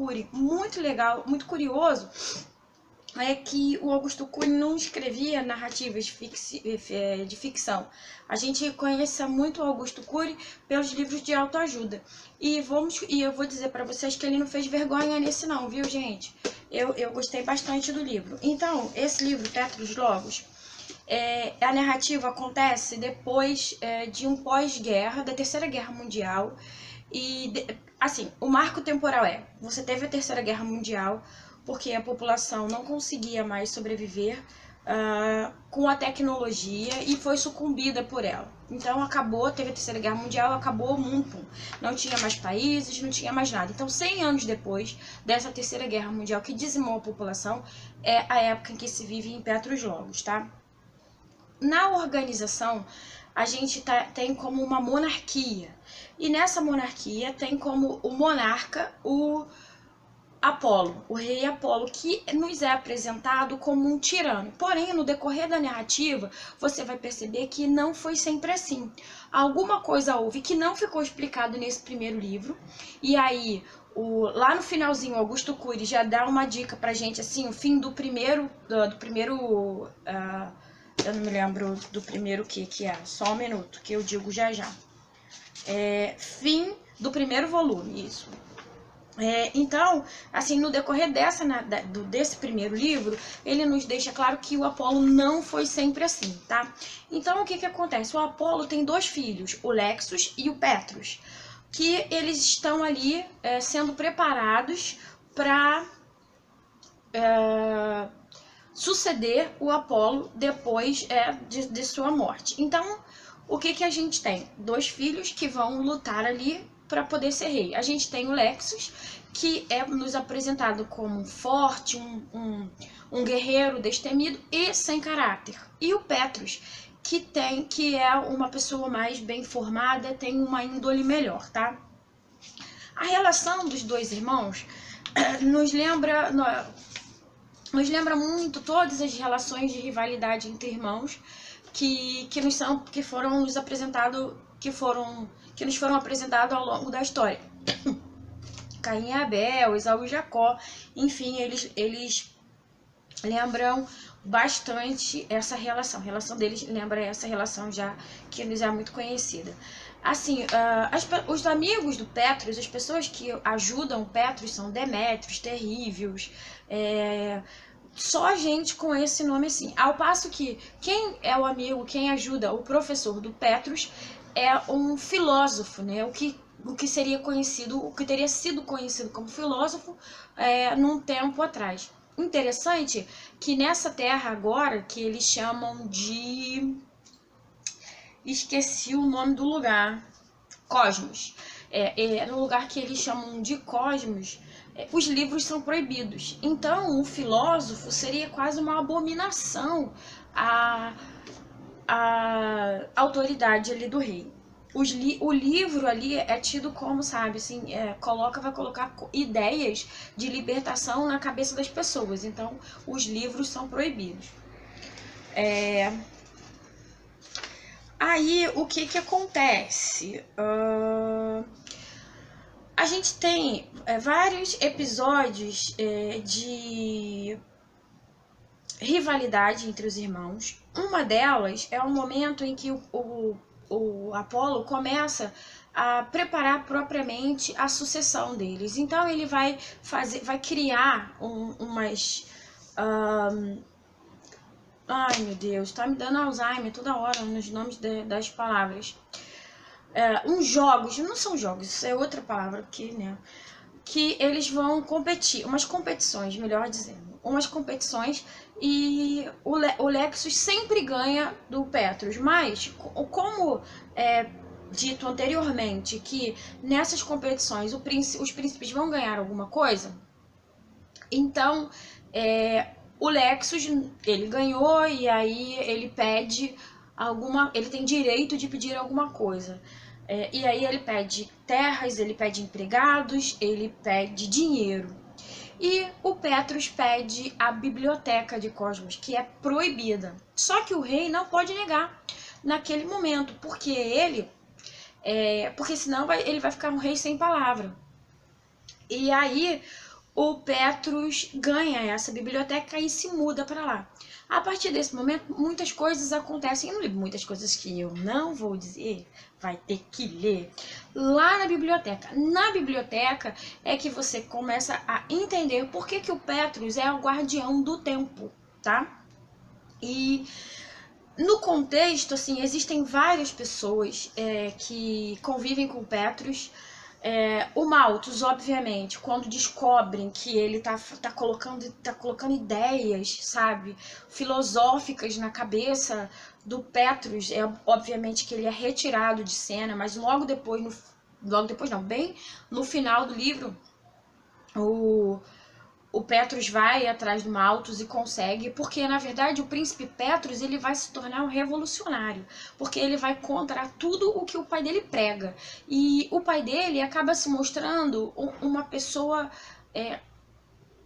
Cury muito legal, muito curioso, é que o Augusto Cury não escrevia narrativas de ficção. A gente conhece muito o Augusto Cury pelos livros de autoajuda. E eu vou dizer para vocês que ele não fez vergonha nesse não, viu, gente? Eu gostei bastante do livro. Então, esse livro, Petrus Logos, a narrativa acontece depois de um pós-guerra, da Terceira Guerra Mundial. E, assim, o marco temporal você teve a Terceira Guerra Mundial, porque a população não conseguia mais sobreviver com a tecnologia e foi sucumbida por ela. Então teve a Terceira Guerra Mundial, acabou o mundo, não tinha mais países, não tinha mais nada. Então 100 anos depois dessa Terceira Guerra Mundial que dizimou a população, é a época em que se vive em Petrus Logos, tá? Na organização, a gente tem como uma monarquia, e nessa monarquia tem como o monarca o Apolo, o rei Apolo, que nos é apresentado como um tirano. Porém, no decorrer da narrativa, você vai perceber que não foi sempre assim. Alguma coisa houve que não ficou explicado nesse primeiro livro, e aí, lá no finalzinho, Augusto Cury já dá uma dica pra gente, assim, o fim do primeiro, eu não me lembro do primeiro que é, só um minuto, que eu digo já já. Fim do primeiro volume, isso. Então, assim, no decorrer desse primeiro livro, ele nos deixa claro que o Apolo não foi sempre assim, tá? Então, o que acontece? O Apolo tem dois filhos, o Lexos e o Petrus, que eles estão ali sendo preparados para suceder o Apolo depois de sua morte. Então, o que a gente tem? Dois filhos que vão lutar ali para poder ser rei. A gente tem o Lexos, que é nos apresentado como forte, um guerreiro destemido e sem caráter. E o Petrus, que é uma pessoa mais bem formada, tem uma índole melhor, tá? A relação dos dois irmãos nos lembra muito todas as relações de rivalidade entre irmãos que nos foram apresentados ao longo da história. Caim e Abel, Esaú e Jacó, enfim, eles lembram bastante essa relação. A relação deles lembra essa relação já que nos é muito conhecida. Assim, os amigos do Petrus, as pessoas que ajudam o Petrus são Demétrios, Terríveos, só gente com esse nome assim. Ao passo que quem é o amigo, quem ajuda o professor do Petrus é um filósofo, né? O que teria sido conhecido como filósofo num tempo atrás. Interessante que nessa terra agora, que eles chamam de... esqueci o nome do lugar. Cosmos. No lugar que eles chamam de Cosmos, os livros são proibidos. Então, o filósofo seria quase uma abominação à autoridade ali do rei. O livro ali é tido como, sabe, assim, vai colocar ideias de libertação na cabeça das pessoas. Então, os livros são proibidos. Aí, o que acontece? A gente tem vários episódios de rivalidade entre os irmãos. Uma delas é o momento em que o Apolo começa a preparar propriamente a sucessão deles. Então ele vai criar umas... ai meu Deus, tá me dando Alzheimer toda hora nos nomes das palavras. Uns jogos, não são jogos, isso é outra palavra aqui, né? Que eles vão competir, umas competições, melhor dizendo. Umas competições, e o Lexos sempre ganha do Petrus, mas como dito anteriormente que nessas competições os príncipes vão ganhar alguma coisa, então o Lexos, ele ganhou, e aí ele tem direito de pedir alguma coisa. E aí ele pede terras, ele pede empregados, ele pede dinheiro. E o Petrus pede a biblioteca de Cosmos, que é proibida. Só que o rei não pode negar naquele momento, porque senão ele vai ficar um rei sem palavra. E aí o Petrus ganha essa biblioteca e se muda para lá. A partir desse momento, muitas coisas acontecem no livro, muitas coisas que eu não vou dizer, vai ter que ler lá na biblioteca. Na biblioteca é que você começa a entender por que o Petrus é o guardião do tempo, tá? E no contexto, assim, existem várias pessoas que convivem com o Petrus. O Malthus, obviamente, quando descobrem que ele tá colocando ideias, sabe, filosóficas na cabeça do Petrus, obviamente que ele é retirado de cena, mas logo depois não, bem no final do livro, o Petrus vai atrás do Malthus e consegue, porque na verdade o príncipe Petrus ele vai se tornar um revolucionário, porque ele vai contra tudo o que o pai dele prega. E o pai dele acaba se mostrando uma pessoa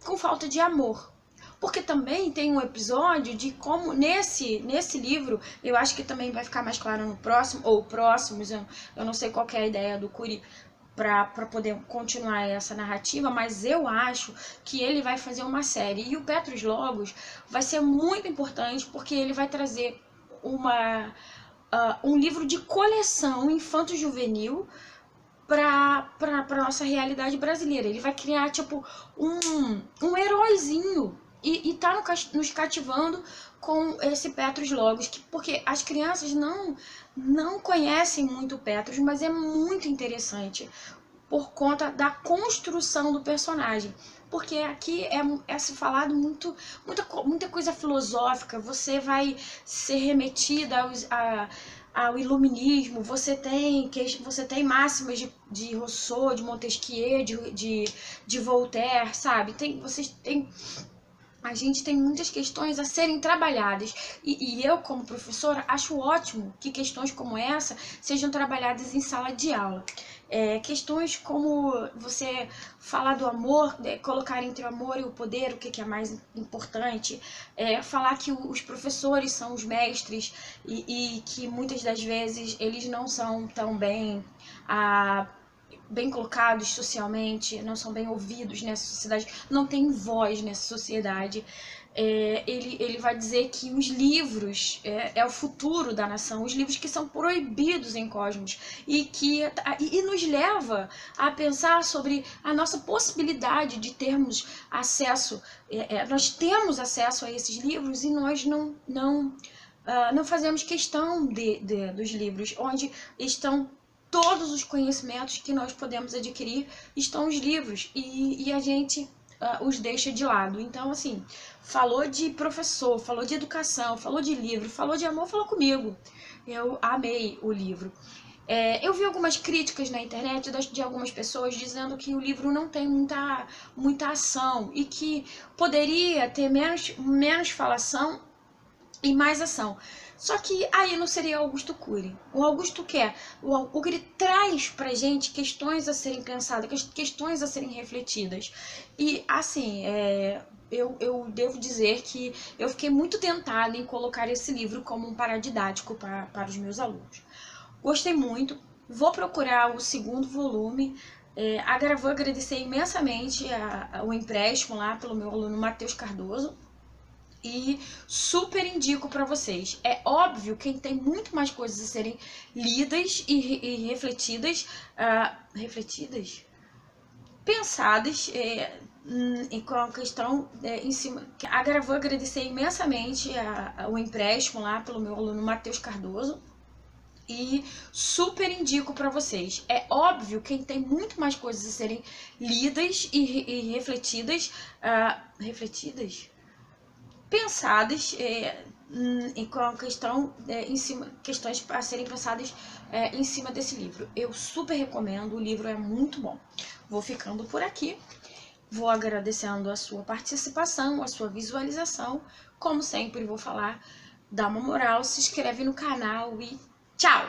com falta de amor. Porque também tem um episódio de como nesse livro, eu acho que também vai ficar mais claro no próximo, ou próximos, eu não sei qual que é a ideia do Cury para poder continuar essa narrativa, mas eu acho que ele vai fazer uma série. E o Petrus Logos vai ser muito importante porque ele vai trazer um livro de coleção infanto-juvenil para nossa realidade brasileira. Ele vai criar tipo um heróizinho e tá nos cativando com esse Petrus Logos, porque as crianças não conhecem muito o Petrus, mas é muito interessante por conta da construção do personagem. Porque aqui é se falado muita coisa filosófica, você vai ser remetida ao iluminismo, você tem máximas de Rousseau, de Montesquieu, de Voltaire, sabe? A gente tem muitas questões a serem trabalhadas e eu, como professora, acho ótimo que questões como essa sejam trabalhadas em sala de aula. Questões como você falar do amor, colocar entre o amor e o poder o que é mais importante, falar que os professores são os mestres e que muitas das vezes eles não são tão bem colocados socialmente, não são bem ouvidos nessa sociedade, não tem voz nessa sociedade. Ele vai dizer que os livros é o futuro da nação, os livros que são proibidos em Cosmos e nos leva a pensar sobre a nossa possibilidade de termos acesso, nós temos acesso a esses livros e nós não fazemos questão dos livros, onde estão todos os conhecimentos que nós podemos adquirir, estão os livros e a gente os deixa de lado. Então, assim, falou de professor, falou de educação, falou de livro, falou de amor, falou comigo. Eu amei o livro. Eu vi algumas críticas na internet de algumas pessoas dizendo que o livro não tem muita ação e que poderia ter menos falação e mais ação. Só que aí não seria Augusto Cury. O Augusto Cury traz pra gente questões a serem pensadas, questões a serem refletidas. E assim, eu devo dizer que eu fiquei muito tentada em colocar esse livro como um paradidático para os meus alunos. Gostei muito, vou procurar o segundo volume. Vou agradecer imensamente o empréstimo lá pelo meu aluno Matheus Cardoso. E super indico para vocês. É óbvio que tem muito mais coisas a serem lidas e refletidas, pensadas com a questão em cima. Vou agradecer imensamente o empréstimo lá pelo meu aluno Matheus Cardoso. E super indico para vocês. É óbvio que tem muito mais coisas a serem lidas e refletidas, pensadas com a questão em cima, questões a serem pensadas em cima desse livro. Eu super recomendo, o livro é muito bom. Vou ficando por aqui, vou agradecendo a sua participação, a sua visualização. Como sempre, vou falar, dá uma moral, se inscreve no canal e tchau!